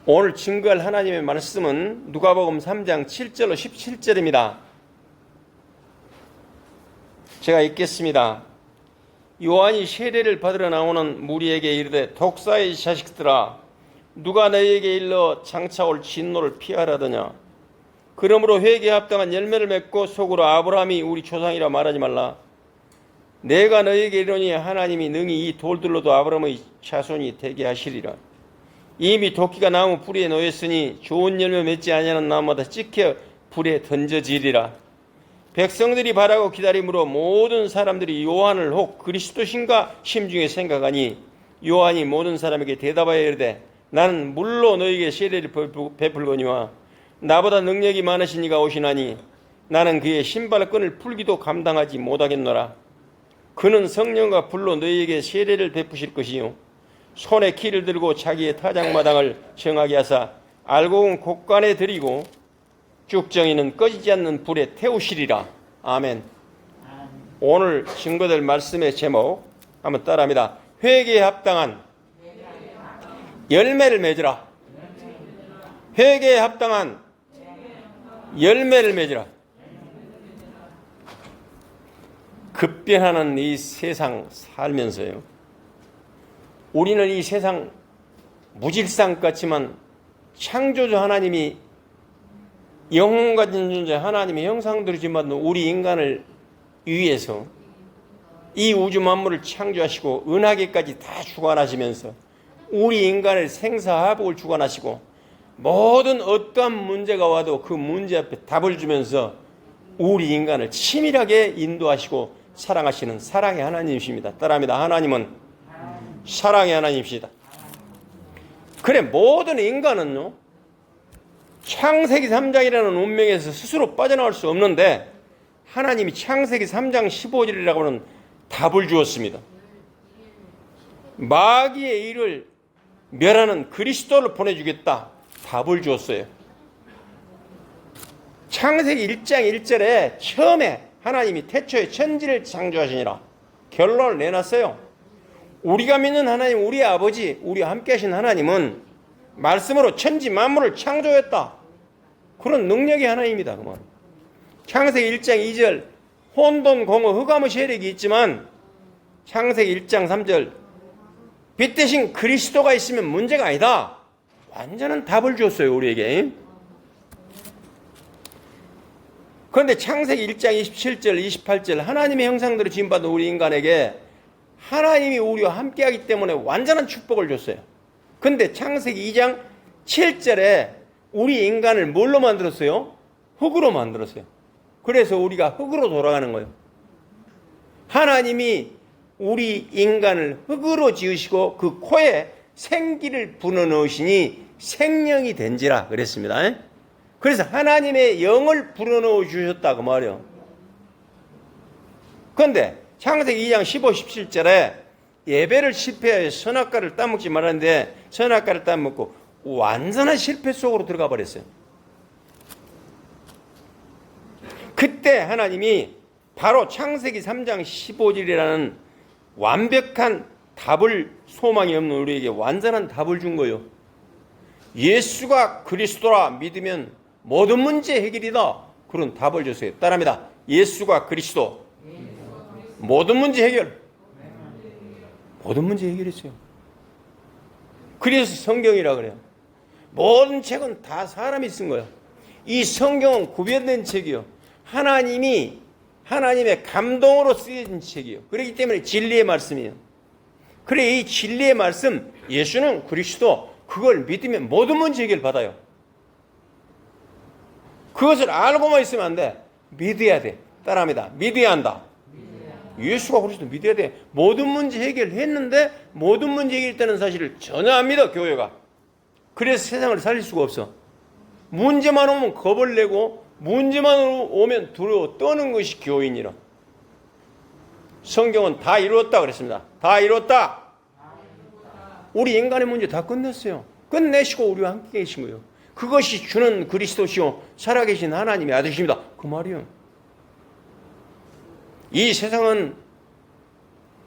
오늘 증거할 하나님의 말씀은 누가복음 3장 7절로 17절입니다. 제가 읽겠습니다. 요한이 세례를 받으러 나오는 무리에게 이르되 독사의 자식들아 누가 너희에게 일러 장차 올 진노를 피하라더냐. 그러므로 회개에 합당한 열매를 맺고 속으로 아브라함이 우리 조상이라 말하지 말라. 내가 너희에게 이르노니 하나님이 능히 이 돌들로도 아브라함의 자손이 되게 하시리라. 이미 도끼가 나무 뿌리에 놓였으니 좋은 열매 맺지 아니하는 나무마다 찍혀 불에 던져지리라. 백성들이 바라고 기다림으로 모든 사람들이 요한을 혹 그리스도신가 심중에 생각하니 요한이 모든 사람에게 대답하여 이르되 나는 물로 너희에게 세례를 베풀거니와 나보다 능력이 많으신 이가 오시나니 나는 그의 신발끈을 풀기도 감당하지 못하겠노라. 그는 성령과 불로 너희에게 세례를 베푸실 것이요 손에 키를 들고 자기의 타작마당을 정하게 하사 알곡은 곡간에 들이고 쭉정이는 꺼지지 않는 불에 태우시리라. 아멘. 오늘 증거될 말씀의 제목 한번 따라합니다. 회개에 합당한 열매를 맺으라. 회개에 합당한 열매를 맺으라. 급변하는 이 세상 살면서요, 우리는 이 세상 무질상 같지만 창조주 하나님이 영혼 가진 존재 하나님의 형상대로 지은 우리 인간을 위해서 이 우주 만물을 창조하시고 은하계까지 다 주관하시면서 우리 인간을 생사화복을 주관하시고 모든 어떠한 문제가 와도 그 문제 앞에 답을 주면서 우리 인간을 치밀하게 인도하시고 사랑하시는 사랑의 하나님이십니다. 따라합니다. 하나님은 사랑의 하나님이십니다. 그래, 모든 인간은요, 창세기 3장이라는 운명에서 스스로 빠져나올 수 없는데 하나님이 창세기 3장 15절이라고 하는 답을 주었습니다. 마귀의 일을 멸하는 그리스도를 보내주겠다. 답을 주었어요. 창세기 1장 1절에 처음에 하나님이 태초에 천지를 창조하시니라 결론을 내놨어요. 우리가 믿는 하나님, 우리 아버지, 우리와 함께 하신 하나님은 말씀으로 천지 만물을 창조했다. 그런 능력의 하나님입니다. 그 말. 창세기 1장 2절 혼돈, 공허, 흑암의 세력이 있지만 창세기 1장 3절 빛 대신 그리스도가 있으면 문제가 아니다. 완전한 답을 줬어요, 우리에게. 그런데 창세기 1장 27절, 28절 하나님의 형상대로 지음받은 우리 인간에게 하나님이 우리와 함께하기 때문에 완전한 축복을 줬어요. 그런데 창세기 2장 7절에 우리 인간을 뭘로 만들었어요? 흙으로 만들었어요. 그래서 우리가 흙으로 돌아가는 거예요. 하나님이 우리 인간을 흙으로 지으시고 그 코에 생기를 불어넣으시니 생명이 된지라 그랬습니다. 그래서 하나님의 영을 불어넣어 주셨다 그 말이에요. 그런데 창세기 2장 15, 17절에 예배를 실패하여 선악과를 따먹지 말았는데 선악과를 따먹고 완전한 실패 속으로 들어가 버렸어요. 그때 하나님이 바로 창세기 3장 15절이라는 완벽한 답을, 소망이 없는 우리에게 완전한 답을 준 거예요. 예수가 그리스도라 믿으면 모든 문제 해결이다. 그런 답을 줬어요. 따라합니다. 예수가 그리스도. 모든 문제 해결. 모든 문제 해결했어요. 그래서 성경이라 그래요. 모든 책은 다 사람이 쓴 거예요. 이 성경은 구별된 책이요. 하나님의 감동으로 쓰여진 책이요. 그렇기 때문에 진리의 말씀이에요. 그래, 이 진리의 말씀, 예수는 그리스도, 그걸 믿으면 모든 문제 해결 받아요. 그것을 알고만 있으면 안 돼. 믿어야 돼. 따라합니다. 믿어야 한다. 예수가 그리스도 믿어야 돼. 모든 문제 해결했는데 모든 문제 해결되는 사실을 전혀 안 믿어, 교회가. 그래서 세상을 살릴 수가 없어. 문제만 오면 겁을 내고 문제만 오면 두려워 떠는 것이 교인이라. 성경은 다 이루었다 그랬습니다. 다 이루었다. 우리 인간의 문제 다 끝냈어요. 끝내시고 우리와 함께 계신 거예요. 그것이 주는 그리스도시요 살아계신 하나님의 아들이십니다. 그 말이요. 이 세상은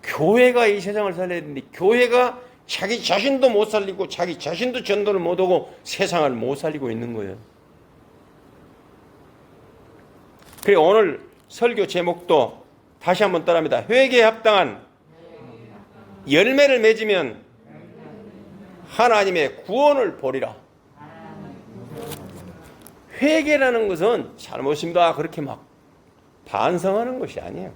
교회가 이 세상을 살려야 되는데 교회가 자기 자신도 못 살리고 자기 자신도 전도를 못하고 세상을 못 살리고 있는 거예요. 그리고 오늘 설교 제목도 다시 한번 따라합니다. 회개에 합당한 열매를 맺으면 하나님의 구원을 보리라. 회개라는 것은 잘못입니다 그렇게 막 반성하는 것이 아니에요.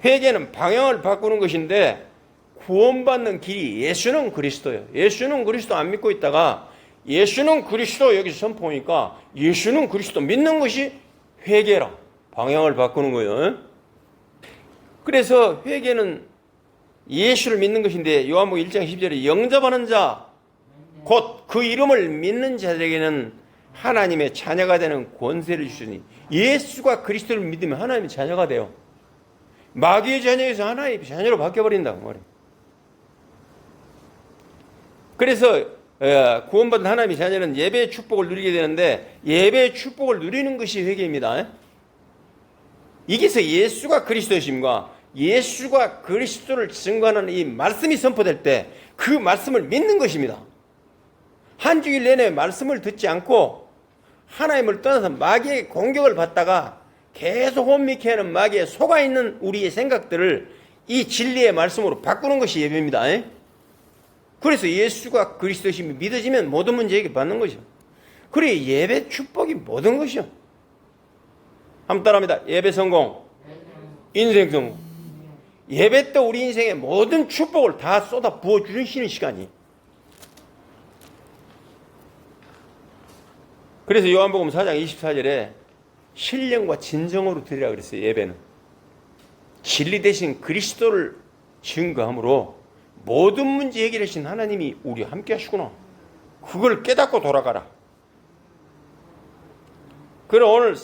회개는 방향을 바꾸는 것인데 구원받는 길이 예수는 그리스도예요. 예수는 그리스도 안 믿고 있다가 예수는 그리스도 여기서 선포하니까 예수는 그리스도 믿는 것이 회개라. 방향을 바꾸는 거예요. 그래서 회개는 예수를 믿는 것인데 요한복음 1장 10절에 영접하는 자 곧 그 이름을 믿는 자들에게는 하나님의 자녀가 되는 권세를 주시니 예수가 그리스도를 믿으면 하나님의 자녀가 돼요. 마귀의 자녀에서 하나님의 자녀로 바뀌어버린다고 말이에요. 그래서 구원받은 하나님의 자녀는 예배의 축복을 누리게 되는데 예배의 축복을 누리는 것이 회개입니다. 이게서 예수가 그리스도이심과 예수가 그리스도를 증거하는 이 말씀이 선포될 때 그 말씀을 믿는 것입니다. 한 주일 내내 말씀을 듣지 않고 하나님을 떠나서 마귀의 공격을 받다가 계속 혼미케 하는 마귀에 속아 있는 우리의 생각들을 이 진리의 말씀으로 바꾸는 것이 예배입니다. 그래서 예수가 그리스도심이 믿어지면 모든 문제 해결받는 것이죠. 그래 예배 축복이 모든 것이죠. 한번 따라합니다. 예배 성공, 인생 성공. 예배 때 우리 인생의 모든 축복을 다 쏟아 부어주시는 시간이. 그래서 요한복음 4장 24절에 신령과 진정으로 드리라 그랬어요. 예배는 진리 대신 그리스도를 증거함으로 모든 문제 해결하신 하나님이 우리와 함께 하시구나. 그걸 깨닫고 돌아가라. 그럼 오늘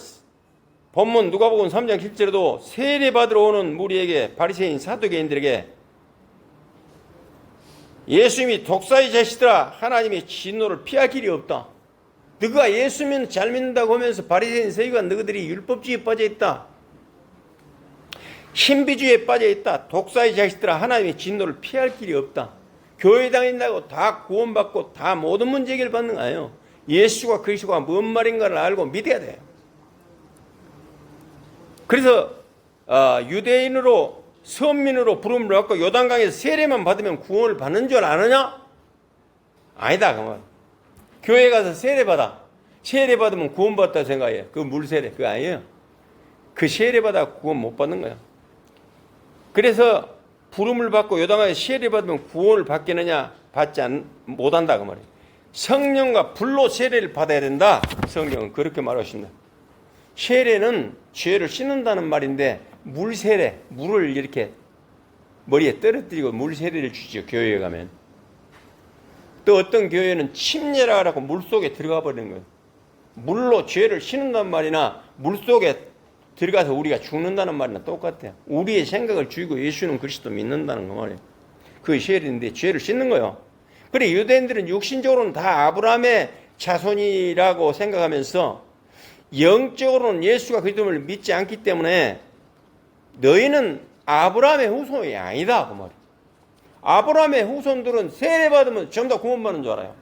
본문 누가복음 3장 7절에도 세례받으러 오는 무리에게 바리새인 사두개인들에게 예수님이 독사의 자식들아 하나님의 진노를 피할 길이 없다. 너가 예수면 잘 믿는다고 하면서 바리새인 서기관 너희들이 율법주의에 빠져있다. 신비주의에 빠져있다. 독사의 자식들아 하나님의 진노를 피할 길이 없다. 교회 다닌다고 다 구원받고 다 모든 문제 해결 받는 거 아니에요. 예수가 그리스도가 뭔 말인가를 알고 믿어야 돼요. 그래서 유대인으로 선민으로 부름을 받고 요단강에서 세례만 받으면 구원을 받는 줄 아느냐? 아니다. 그만. 교회 가서 세례 받아. 세례 받으면 구원 받다 생각해요. 그 물세례 그거 아니에요. 그 세례 받아 구원 못 받는 거야. 그래서 부름을 받고 요단강에서 세례 받으면 구원을 받겠느냐? 받지 못한다 그 말이에요. 성령과 불로 세례를 받아야 된다. 성경은 그렇게 말하십니다. 세례는 죄를 씻는다는 말인데 물세례, 물을 이렇게 머리에 떨어뜨리고 물세례를 주죠. 교회에 가면. 또 어떤 교회는 침례라 하고 물속에 들어가 버리는 거예요. 물로 죄를 씻는다는 말이나 물속에 들어가서 우리가 죽는다는 말이나 똑같아요. 우리의 생각을 죽이고 예수는 그리스도 믿는다는 거 말이에요. 그 세례인데 죄를 씻는 거예요. 그래 유대인들은 육신적으로는 다 아브라함의 자손이라고 생각하면서 영적으로는 예수가 그리스도를 믿지 않기 때문에 너희는 아브라함의 후손이 아니다 그 말이에요. 아브라함의 후손들은 세례받으면 전부 다 구원받는 줄 알아요.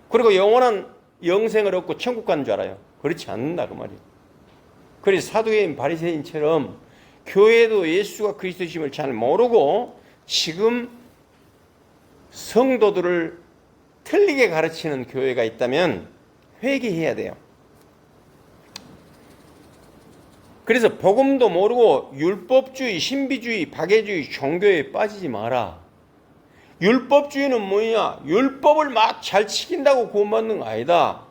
그리고 영원한 영생을 얻고 천국 가는 줄 알아요. 그렇지 않는다 그 말이에요. 그래서 사두개인 바리새인처럼 교회도 예수가 그리스도심을 잘 모르고 지금 성도들을 틀리게 가르치는 교회가 있다면 회개해야 돼요. 그래서 복음도 모르고 율법주의, 신비주의, 박애주의, 종교에 빠지지 마라. 율법주의는 뭐냐? 율법을 막 잘 지킨다고 구원받는 거 아니다.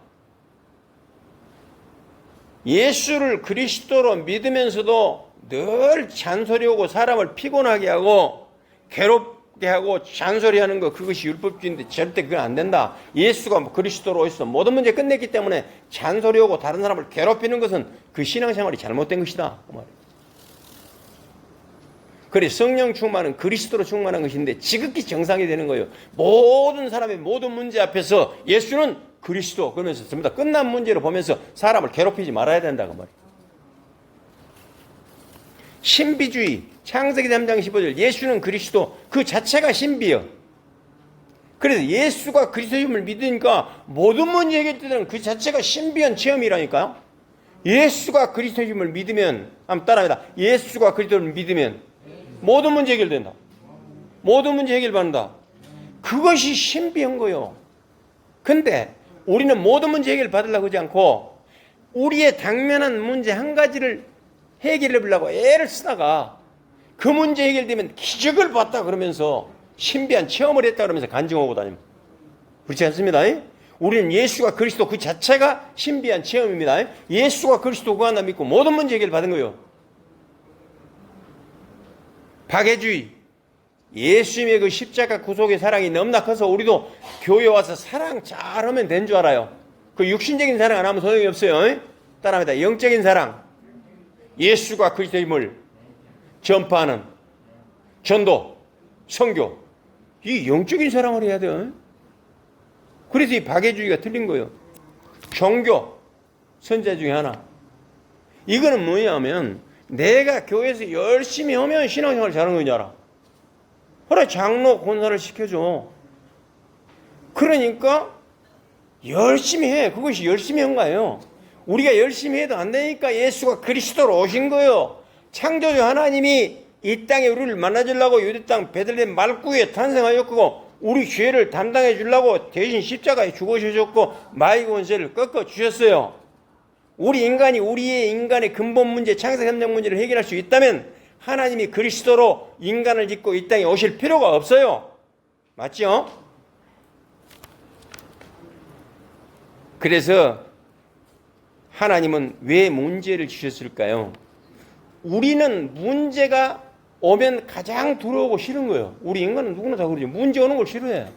예수를 그리스도로 믿으면서도 늘 잔소리하고 사람을 피곤하게 하고 괴롭게 하고 잔소리하는 거 그것이 율법주의인데 절대 그건 안 된다. 예수가 그리스도로 오셔서 모든 문제 끝냈기 때문에 잔소리하고 다른 사람을 괴롭히는 것은 그 신앙생활이 잘못된 것이다. 그 말이에요. 그래 성령 충만은 그리스도로 충만한 것인데 지극히 정상이 되는 거예요. 모든 사람의 모든 문제 앞에서 예수는 그리스도 그러면서 전부 다 끝난 문제로 보면서 사람을 괴롭히지 말아야 된다. 그 말이에요. 신비주의. 창세기 3장 15절. 예수는 그리스도 그 자체가 신비요. 그래서 예수가 그리스도임을 믿으니까 모든 문제 해결되는 그 자체가 신비한 체험이라니까요. 예수가 그리스도임을 믿으면, 한번 따라합니다. 예수가 그리스도를 믿으면 모든 문제 해결된다. 모든 문제 해결받는다. 그것이 신비한 거요. 근데 우리는 모든 문제 해결 받으려고 하지 않고 우리의 당면한 문제 한 가지를 해결해 보려고 애를 쓰다가 그 문제 해결되면 기적을 봤다 그러면서 신비한 체험을 했다 그러면서 간증하고 다닙니다. 그렇지 않습니다. 우리는 예수가 그리스도 그 자체가 신비한 체험입니다. 예수가 그리스도가 하나 믿고 모든 문제 해결 받은 거예요. 박애주의. 예수님의 그 십자가 구속의 사랑이 너무나 커서 우리도 교회 와서 사랑 잘하면 된 줄 알아요. 그 육신적인 사랑 안 하면 소용이 없어요. 따라합니다. 영적인 사랑. 예수가 그리스도임을 전파하는 전도, 선교. 이 영적인 사랑을 해야 돼요. 그래서 이 박애주의가 틀린 거예요. 종교, 선자 중에 하나. 이거는 뭐냐면 내가 교회에서 열심히 하면 신앙생활 잘하는 거지 알아. 그래 장로 권사를 시켜줘. 그러니까 열심히 해. 그것이 열심히 한 거예요. 우리가 열심히 해도 안 되니까 예수가 그리스도로 오신 거예요. 창조주 하나님이 이 땅에 우리를 만나주려고 유대 땅 베들레헴 말구에 탄생하였고 우리 죄를 담당해 주려고 대신 십자가에 죽으셨고 마귀 권세를 꺾어 주셨어요. 우리 인간이 우리의 인간의 근본 문제 창세 3장 문제를 해결할 수 있다면 하나님이 그리스도로 인간을 짓고 이 땅에 오실 필요가 없어요. 맞죠? 그래서 하나님은 왜 문제를 주셨을까요? 우리는 문제가 오면 가장 두려우고 싫은 거예요. 우리 인간은 누구나 다 그러죠. 문제 오는 걸 싫어해요.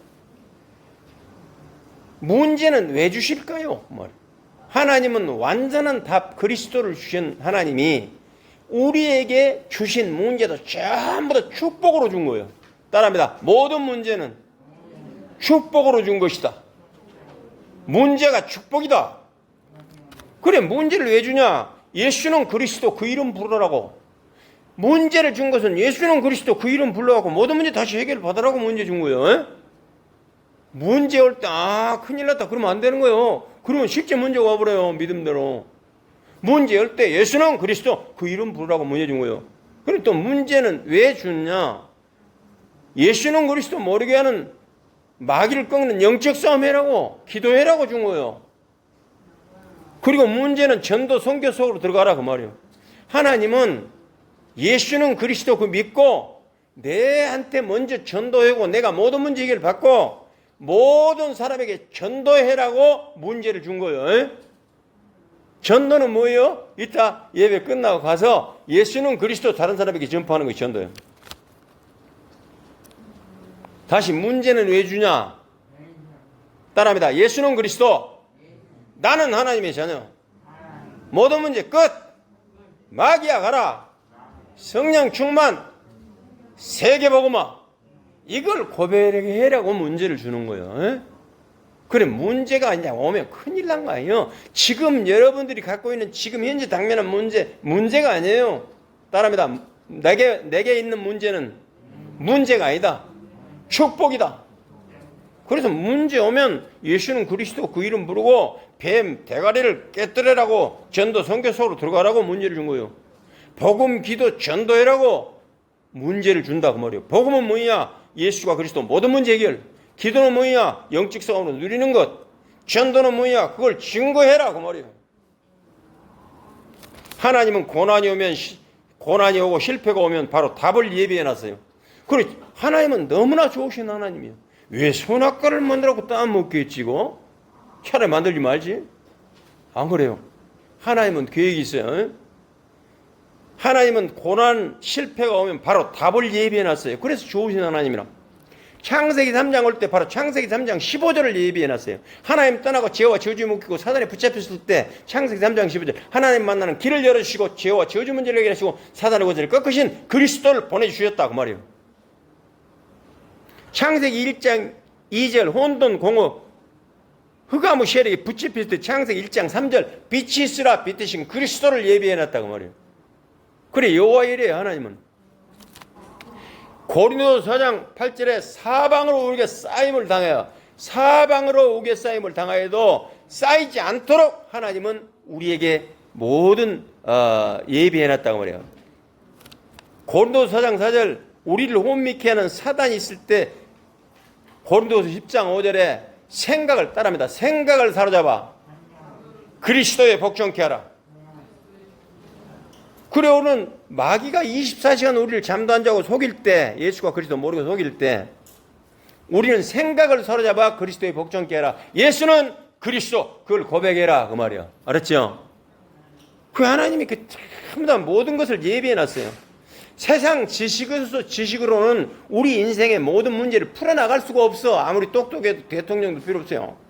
문제는 왜 주실까요? 하나님은 완전한 답 그리스도를 주신 하나님이 우리에게 주신 문제도 전부 다 축복으로 준 거예요. 따라합니다. 모든 문제는 축복으로 준 것이다. 문제가 축복이다. 그래 문제를 왜 주냐? 예수는 그리스도 그 이름 부르라고. 문제를 준 것은 예수는 그리스도 그 이름 불러갖고 모든 문제 다시 해결 받으라고 문제 준 거예요. 에? 문제 올 때 큰일 났다 그러면 안 되는 거예요. 그러면 실제 문제가 와버려요. 믿음대로. 문제 올 때 예수는 그리스도 그 이름 부르라고 문제 준 거예요. 그리고 또 문제는 왜 줬냐? 예수는 그리스도 모르게 하는 마귀를 꺾는 영적 싸움 해라고 기도해라고 준 거예요. 그리고 문제는 전도 선교 속으로 들어가라 그 말이에요. 하나님은 예수는 그리스도 그 믿고 내한테 먼저 전도하고 내가 모든 문제 해결을 받고 모든 사람에게 전도해라고 문제를 준 거예요. 에? 전도는 뭐예요? 이따 예배 끝나고 가서 예수는 그리스도 다른 사람에게 전파하는 것이 전도예요. 다시 문제는 왜 주냐? 따라합니다. 예수는 그리스도, 나는 하나님의 자녀. 모든 문제 끝. 마귀야 가라. 성령 충만. 세계복음화. 이걸 고백해라고 문제를 주는 거예요. 에? 그래 문제가 이제 오면 큰일 난 거 아니에요. 지금 여러분들이 갖고 있는 지금 현재 당면한 문제가 아니에요. 따라합니다. 내게 있는 문제는 문제가 아니다. 축복이다. 그래서 문제 오면 예수는 그리스도 그 이름 부르고 뱀 대가리를 깨뜨리라고 전도 선교 속으로 들어가라고 문제를 준 거예요. 복음 기도 전도해라고 문제를 준다 그 말이에요. 복음은 뭐냐? 예수가 그리스도 모든 문제 해결. 기도는 뭐냐? 영적 싸움으로 누리는 것. 전도는 뭐냐? 그걸 증거해라 그 말이에요. 하나님은 고난이 오고 실패가 오면 바로 답을 예비해 놨어요. 그래 하나님은 너무나 좋으신 하나님이에요. 왜 선악과를 만들라고 따먹게 했지고? 차라리 만들지 말지. 안 그래요. 하나님은 계획이 있어요. 하나님은 고난 실패가 오면 바로 답을 예비해 놨어요. 그래서 좋으신 하나님이라. 창세기 3장 올 때 바로 창세기 3장 15절을 예비해 놨어요. 하나님 떠나고 죄와 저주 묶이고 사단에 붙잡혔을 때 창세기 3장 15절 하나님 만나는 길을 열어주시고 죄와 저주 문제를 해결하시고 사단의 권세를 꺾으신 그리스도를 보내주셨다 그 말이에요. 창세기 1장 2절 혼돈 공허 흑암의 세력이 붙잡혔을 때 창세기 1장 3절 빛이 있으라 빛 대신 그리스도를 예비해 놨다 그 말이에요. 그래 여호와 이래요. 하나님은 고린도서 4장 8절에 사방으로 우리가 쌓임을 당해요. 사방으로 우게 쌓임을 당하여도 쌓이지 않도록 하나님은 우리에게 모든 예비해놨다고 말해요. 고린도서 4장 4절 우리를 혼미케 하는 사단이 있을 때 고린도서 10장 5절에 생각을 따릅니다. 생각을 사로잡아 그리스도에 복종케 하라. 그래 오는 마귀가 24시간 우리를 잠도 안 자고 속일 때, 예수가 그리스도 모르고 속일 때 우리는 생각을 사로잡아 그리스도에 복종케 하라. 예수는 그리스도, 그걸 고백해라 그 말이야. 알았죠? 그 하나님이 전부 다 모든 것을 예비해놨어요. 세상 지식으로는 우리 인생의 모든 문제를 풀어나갈 수가 없어. 아무리 똑똑해도 대통령도 필요 없어요.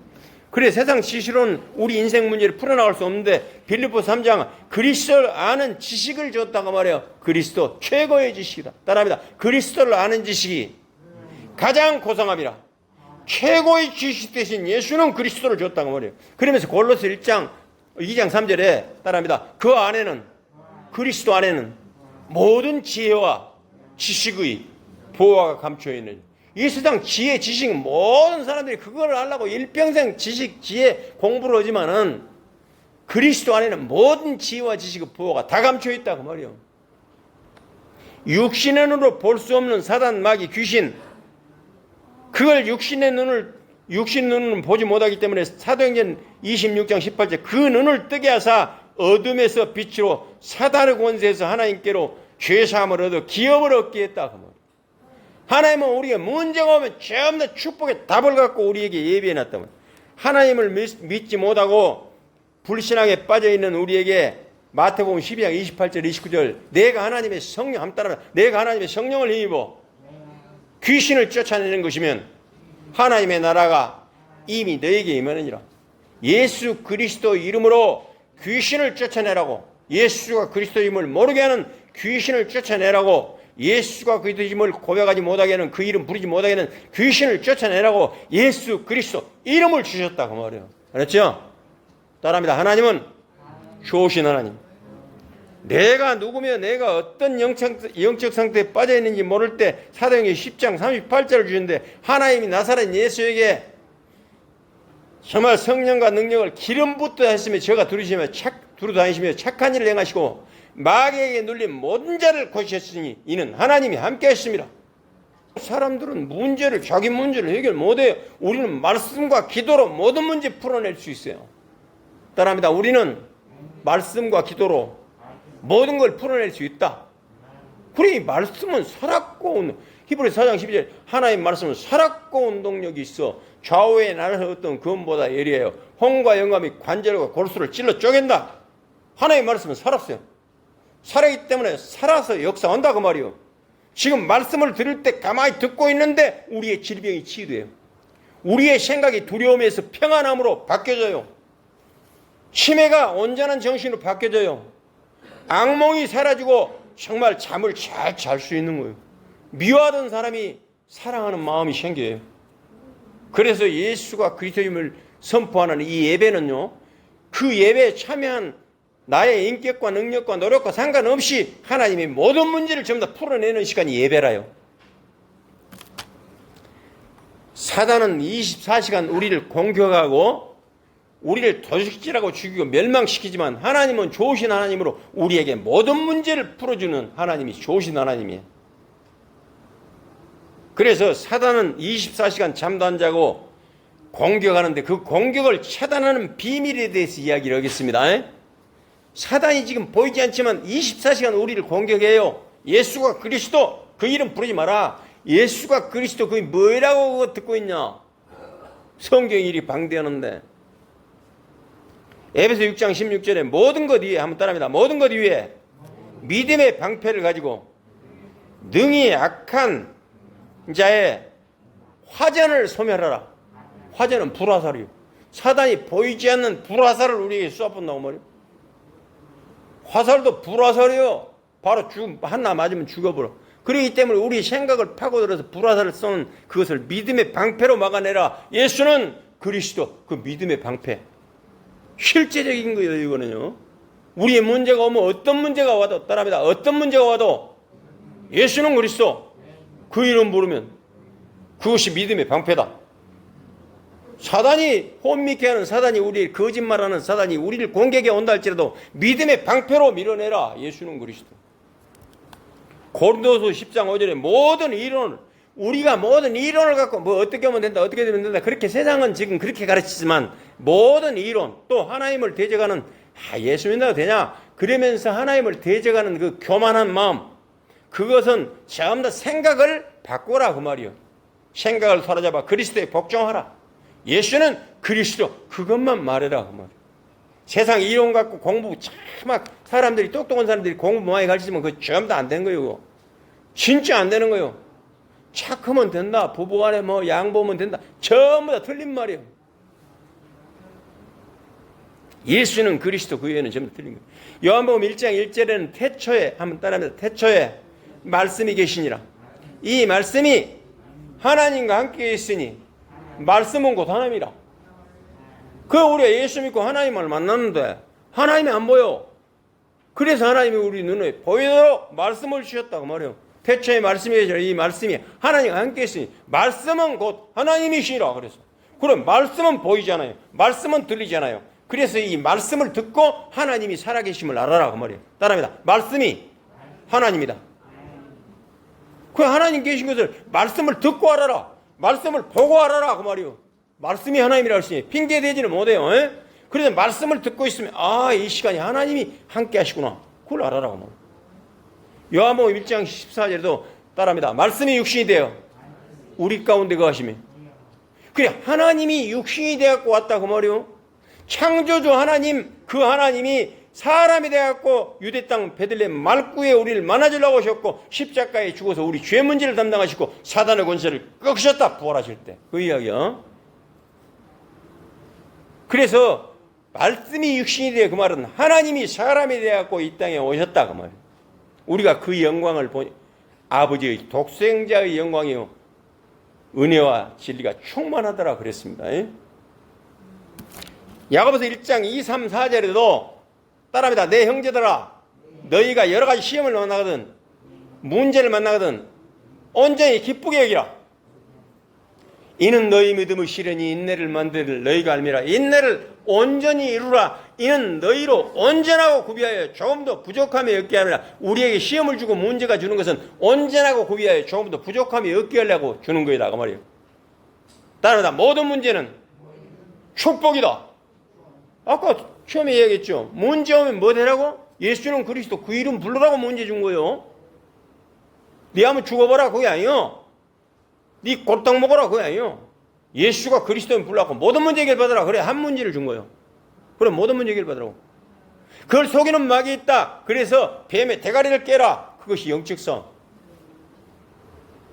그래 세상 지식으로는 우리 인생 문제를 풀어나갈 수 없는데 빌립보서 3장 그리스도를 아는 지식을 줬다고 말해요. 그리스도 최고의 지식이다. 따라합니다. 그리스도를 아는 지식이 가장 고상함이라. 최고의 지식 대신 예수는 그리스도를 줬다고 말해요. 그러면서 골로새 2장 3절에 따라합니다. 그 안에는, 그리스도 안에는 모든 지혜와 지식의 보화가 감춰 있는, 이 세상 지혜, 지식, 모든 사람들이 그걸 하려고 일평생 지식, 지혜 공부를 하지만은 그리스도 안에는 모든 지혜와 지식의 보호가 다 감춰 있다고 말이요. 육신의 눈으로 볼 수 없는 사단, 마귀, 귀신, 그걸 육신 눈은 보지 못하기 때문에 사도행전 26장 18절 그 눈을 뜨게 하사 어둠에서 빛으로 사단의 권세에서 하나님께로 죄사함을 얻어 기업을 얻게 했다. 하나님은 우리가 문제가 오면 전부 다 축복의 답을 갖고 우리에게 예비해놨다면, 하나님을 믿지 못하고 불신앙에 빠져있는 우리에게 마태복음 12장 28절 29절 내가 하나님의 성령 함 따라 내가 하나님의 성령을 힘입어 귀신을 쫓아내는 것이면 하나님의 나라가 이미 너에게 임하느니라. 예수 그리스도 이름으로 귀신을 쫓아내라고, 예수가 그리스도임을 모르게 하는 귀신을 쫓아내라고, 예수가 그리스도임을 고백하지 못하게 하는, 그 이름 부르지 못하게 하는 귀신을 쫓아내라고 예수 그리스도 이름을 주셨다고 말해요. 알았죠? 따라합니다. 하나님은 좋으신 하나님. 내가 누구며 내가 어떤 영적 상태에 빠져 있는지 모를 때 사도행전 10장 38절을 주는데, 하나님이 나사렛 예수에게 정말 성령과 능력을 기름 붓듯 했으며 저가 두루다니시며 착한 일을 행하시고 마귀에게 눌린 모든 자를 고치셨으니 이는 하나님이 함께 하십니다. 사람들은 자기 문제를 해결 못해요. 우리는 말씀과 기도로 모든 문제 풀어낼 수 있어요. 따라합니다. 우리는 말씀과 기도로 모든 걸 풀어낼 수 있다. 그래, 이 말씀은 살았고, 히브리서 4장 12절 하나님 말씀은 살았고 운동력이 있어 좌우에 날아섰던 검보다 예리해요. 홍과 영감이 관절과 골수를 찔러 쪼갠다. 하나님 말씀은 살았어요. 살아있기 때문에 살아서 역사한다 그 말이요. 지금 말씀을 들을 때 가만히 듣고 있는데 우리의 질병이 치유돼요. 우리의 생각이 두려움에서 평안함으로 바뀌어져요. 치매가 온전한 정신으로 바뀌어져요. 악몽이 사라지고 정말 잠을 잘 잘 수 있는 거예요. 미워하던 사람이 사랑하는 마음이 생겨요. 그래서 예수가 그리스도임을 선포하는 이 예배는요, 그 예배에 참여한 나의 인격과 능력과 노력과 상관없이 하나님이 모든 문제를 전부 다 풀어내는 시간이 예배라요. 사단은 24시간 우리를 공격하고 우리를 도둑질하고 죽이고 멸망시키지만 하나님은 좋으신 하나님으로 우리에게 모든 문제를 풀어주는 하나님이 좋으신 하나님이에요. 그래서 사단은 24시간 잠도 안 자고 공격하는데 그 공격을 차단하는 비밀에 대해서 이야기를 하겠습니다. 사단이 지금 보이지 않지만 24시간 우리를 공격해요. 예수가 그리스도, 그 이름 부르지 마라. 예수가 그리스도, 그게 뭐라고 그거 듣고 있냐. 성경이 이리 방대하는데. 에베소 6장 16절에 모든 것 위에, 한번 따라합니다. 모든 것 위에 믿음의 방패를 가지고 능히 악한 자의 화전을 소멸하라. 화전은 불화살이요. 사단이 보이지 않는 불화살을 우리에게 쏘아본다고 말이요. 화살도 불화살이요. 바로 하나 맞으면 죽어버려. 그렇기 때문에 우리 생각을 파고들어서 불화살을 쏘는 그것을 믿음의 방패로 막아내라. 예수는 그리스도, 그 믿음의 방패. 실제적인 거예요, 이거는요. 우리의 문제가 오면 어떤 문제가 와도 따라합니다. 어떤 문제가 와도 예수는 그리스도 그 이름 부르면 그것이 믿음의 방패다. 사단이 혼미케 하는 사단이 우리를 거짓말하는 사단이 우리를 공격해 온다 할지라도 믿음의 방패로 밀어내라. 예수는 그리스도. 고린도서 10장 5절에 모든 이론을 우리가 모든 이론을 갖고 뭐 어떻게 하면 된다 어떻게 되면 된다 그렇게 세상은 지금 그렇게 가르치지만 모든 이론 또 하나님을 대적하는 예수 믿는다고 되냐 그러면서 하나님을 대적하는 그 교만한 마음 그것은 전부 다 생각을 바꾸라 그 말이요. 생각을 사로잡아 그리스도에 복종하라. 예수는 그리스도 그것만 말해라 그 말이요. 세상 이론 갖고 공부 막 사람들이 똑똑한 사람들이 공부 많이 가르치면 그거 전부 다 안 되는 거예요. 그거. 진짜 안 되는 거예요. 착하면 된다. 부부간에 뭐 양보면 된다. 전부 다 틀린 말이에요. 예수는 그리스도 그 외에는 전부 틀린 거예요. 요한복음 1장 1절에는 태초에 한번 따라합니다. 태초에 말씀이 계시니라. 이 말씀이 하나님과 함께 있으니 말씀은 곧 하나님이라. 그 우리가 예수 믿고 하나님을 만났는데 하나님이 안 보여. 그래서 하나님이 우리 눈에 보이도록 말씀을 주셨다고 말해요. 태초에 말씀이 계시니라. 이 말씀이 하나님과 함께 있으니 말씀은 곧 하나님이시라. 그래서 그럼 말씀은 보이잖아요. 말씀은 들리잖아요. 그래서 이 말씀을 듣고 하나님이 살아계심을 알아라 그 말이에요. 따라합니다. 말씀이 하나님이다. 그 하나님 계신 것을 말씀을 듣고 알아라. 말씀을 보고 알아라 그 말이에요. 말씀이 하나님이라 했으니 핑계 대지는 못해요. 그래서 말씀을 듣고 있으면 이 시간이 하나님이 함께 하시구나. 그걸 알아라 그 말이에요. 요한복음 1장 14절에도 따라합니다. 말씀이 육신이 되어 우리 가운데 거하시며 그래 하나님이 육신이 되어갖고 왔다 그 말이에요. 창조주 하나님 그 하나님이 사람이 되어갖고 유대 땅 베들레헴 말구에 우리를 만나주려고 오셨고 십자가에 죽어서 우리 죄 문제를 담당하시고 사단의 권세를 꺾으셨다 부활하실 때 그 이야기요. 그래서 말씀이 육신이 되어 그 말은 하나님이 사람이 되어갖고 이 땅에 오셨다 그 말이에요. 우리가 그 영광을 보니 아버지의 독생자의 영광이요 은혜와 진리가 충만하더라 그랬습니다. 야고보서 1장 2, 3, 4절에도 따라합니다. 내 형제들아 너희가 여러 가지 시험을 만나거든 문제를 만나거든 온전히 기쁘게 여기라. 이는 너희 믿음의 실현이 인내를 만들 너희가 알미라. 인내를 온전히 이루라. 이는 너희로 온전하고 구비하여 조금도 부족함이 없게 하느라. 우리에게 시험을 주고 문제가 주는 것은 온전하고 구비하여 조금도 부족함이 없게 하려고 주는 거이다 그 말이에요. 따라합니다. 모든 문제는 축복이다. 아까 처음에 얘기했죠. 문제 오면 뭐 되라고? 예수는 그리스도 그 이름 부르라고 문제 준 거예요. 네 한번 죽어봐라 그게 아니요. 네 골탕 먹어라 그게 아니요. 예수가 그리스도인 불러갖고 모든 문제 해결받으라. 그래 한 문제를 준 거예요. 그럼 모든 문제 해결받으라고. 그걸 속이는 막이 있다. 그래서 뱀의 대가리를 깨라. 그것이 영적성.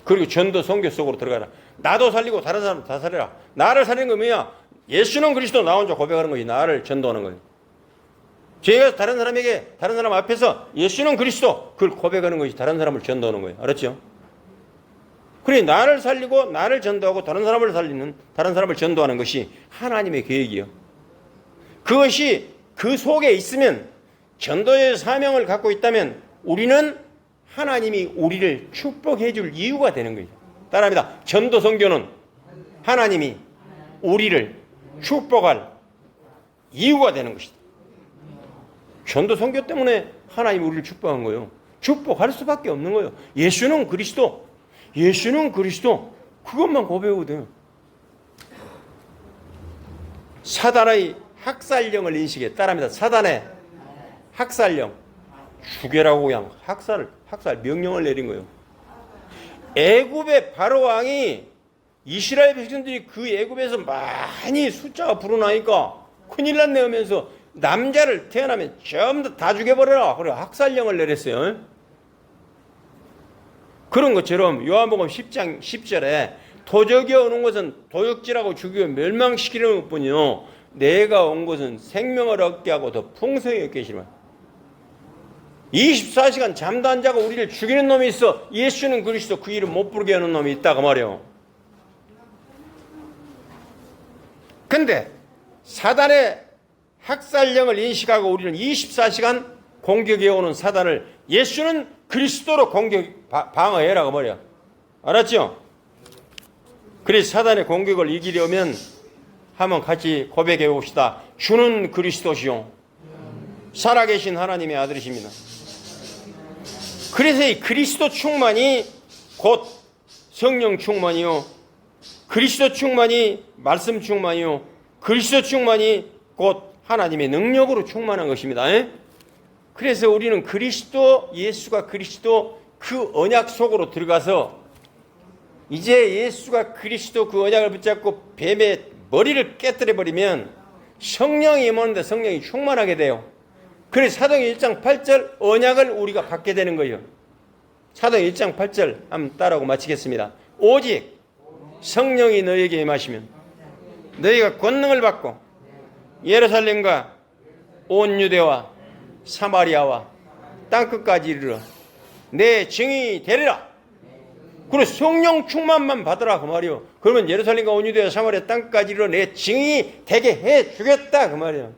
그리고 전도 선교 속으로 들어가라. 나도 살리고 다른 사람 다 살려라. 나를 살리는 건 뭐냐? 예수는 그리스도 나 혼자 고백하는 것이 나를 전도하는 거예요. 제가 다른 사람에게 다른 사람 앞에서 예수는 그리스도 그걸 고백하는 것이 다른 사람을 전도하는 거예요. 알았죠? 그래 나를 살리고 나를 전도하고 다른 사람을 살리는 다른 사람을 전도하는 것이 하나님의 계획이요. 그것이 그 속에 있으면 전도의 사명을 갖고 있다면 우리는 하나님이 우리를 축복해 줄 이유가 되는 거예요. 따라합니다. 전도 선교는 하나님이 우리를 축복할 이유가 되는 것이다. 전도 선교 때문에 하나님이 우리를 축복한 거예요. 축복할 수밖에 없는 거예요. 예수는 그리스도, 예수는 그리스도 그것만 고백하고 돼요. 사단의 학살령을 인식해 따라합니다. 사단의 학살령 죽여라고 그냥 학살 명령을 내린 거예요. 애굽의 바로 왕이 이스라엘 백성들이 그 애굽에서 많이 숫자가 불어나니까 큰일 났네 하면서 남자를 태어나면 전부 다 죽여버려라. 그래 학살령을 내렸어요. 그런 것처럼 요한복음 10장 10절에 도적이 오는 것은 도적질하고 죽이고 멸망시키려는 것뿐이요 내가 온 것은 생명을 얻게 하고 더 풍성히 얻게 하시라. 24시간 잠도 안 자고 우리를 죽이는 놈이 있어. 예수는 그리스도 그 이름 못 부르게 하는 놈이 있다고 말이에요. 근데 사단의 학살령을 인식하고 우리는 24시간 공격해오는 사단을 예수는 그리스도로 방어해라고 말이야. 알았죠? 그래서 사단의 공격을 이기려면 한번 같이 고백해 봅시다. 주는 그리스도시요 살아계신 하나님의 아들이십니다. 그래서 이 그리스도 충만이 곧 성령 충만이요, 그리스도 충만이 말씀 충만이요, 그리스도 충만이 곧 하나님의 능력으로 충만한 것입니다. 그래서 우리는 그리스도, 예수가 그리스도 그 언약 속으로 들어가서 이제 예수가 그리스도 그 언약을 붙잡고 뱀의 머리를 깨뜨려 버리면 성령이 임하는데 성령이 충만하게 돼요. 그래서 사도행전 1장 8절 언약을 우리가 받게 되는 거예요. 사도행전 1장 8절 한번 따라하고 마치겠습니다. 오직 성령이 너희에게 임하시면 너희가 권능을 받고 예루살렘과 온 유대와 사마리아와 땅끝까지 이르러 내 증인이 되리라. 그래 성령 충만만 받으라 그 말이요. 그러면 예루살렘과 온 유대와 사마리아 땅끝까지 이르러 내 증인이 되게 해주겠다 그 말이요.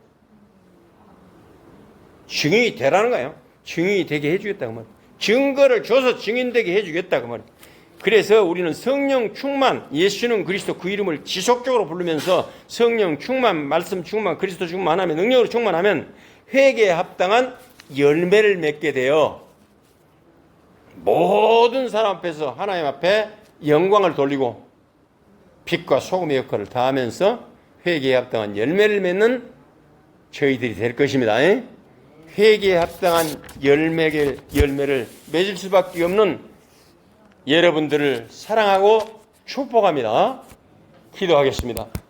증인이 되라는 거예요. 증인이 되게 해주겠다 그 말이요. 증거를 줘서 증인되게 해주겠다 그 말이요. 그래서 우리는 성령 충만, 예수는 그리스도 그 이름을 지속적으로 부르면서 성령 충만, 말씀 충만, 그리스도 충만하면, 능력으로 충만하면 회개에 합당한 열매를 맺게 되어 모든 사람 앞에서 하나님 앞에 영광을 돌리고 빛과 소금의 역할을 다하면서 회개에 합당한 열매를 맺는 저희들이 될 것입니다. 회개에 합당한 열매를 맺을 수밖에 없는 여러분들을 사랑하고 축복합니다. 기도하겠습니다.